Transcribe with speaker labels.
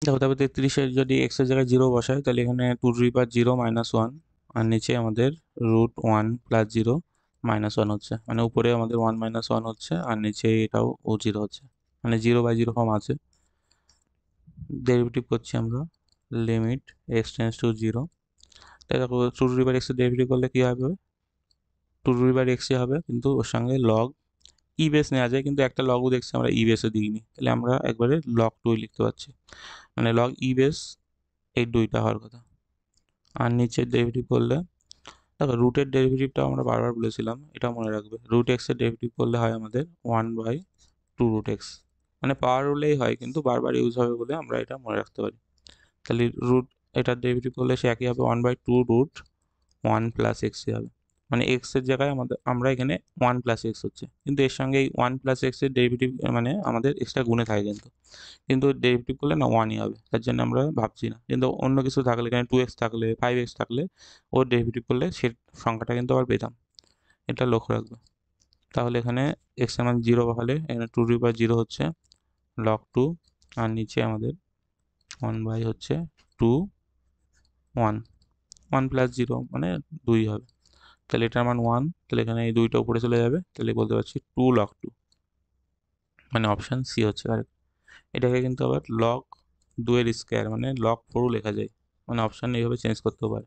Speaker 1: দেখো তারপর 33-এর যদি এক্সের জায়গায় 0 বসায় তাহলে এখানে 2^0 -1 আর নিচে আমাদের √1 + 0 -1 হচ্ছে, মানে উপরে আমাদের 1 - 1 হচ্ছে আর নিচে এটাও 0 হচ্ছে, মানে 0/0 ফর্ম আছে। ডেরিভেটিভ করছি আমরা, লিমিট x টেন্ডস টু 0। দেখো 2√x এর ডেরিভেটিভ করলে কি হবে, 2√x হবে, কিন্তু ওর সঙ্গে লগ ই বেস নেওয়া যায়, কিন্তু একটা লগও দেখছি আমরা ই বেসে দিইনি, তাহলে আমরা একবারে log 2 লিখতে পারছি, মানে log ই বেস এই 2টা হওয়ার কথা। আর নিচের ডেরিভেটিভ করলে দেখো রুটের ডেরিভেটিভটা আমরা বারবার বলেছিলাম, এটা মনে রাখবে, √x এর ডেরিভেটিভ করলে হয় আমাদের 1/2√x, মানে পাওয়ার রুলেই হয় কিন্তু বারবার ইউজ হবে বলে আমরা এটা মনে রাখতে পারি। তাহলে এটার ডেরিভেটিভ করলে সে একই হবে 1/2√1 + x হবে, মানে x এর জায়গায় আমরা এখানে 1 + x হচ্ছে, কিন্তু এর সঙ্গে এই 1 + x এর ডেরিভেটিভ মানে আমাদের এক্সট্রা গুণে থাকে, কিন্তু ডেরিভেটিভ করলে না 1ই হবে, তার জন্য আমরা ভাবছি না। কিন্তু অন্য কিছু থাকলে, এখানে 2x থাকলে 5x থাকলে ওর ডেরিভেটিভ করলে সে সংখ্যাটা কিন্তু আবার পেতাম, এটা লক্ষ্য রাখবে। তাহলে এখানে x এর মান 0 হলে এখানে 2√0 হচ্ছে log 2, আর নিচে আমাদের 1 হচ্ছে 2 1 1 + 0 মানে 2 হবে, তাহলে এটার মান 1, তাহলে এখানে এই 2টা উপরে চলে যাবে, তাহলে বলতে পারছি 2 log 2, মানে অপশান সি হচ্ছে কারেক্ট। এটাকে কিন্তু আবার log 2 এর স্কয়ার মানে log 4 লেখা যায়, মানে অপশান এইভাবে চেঞ্জ করতে পারে।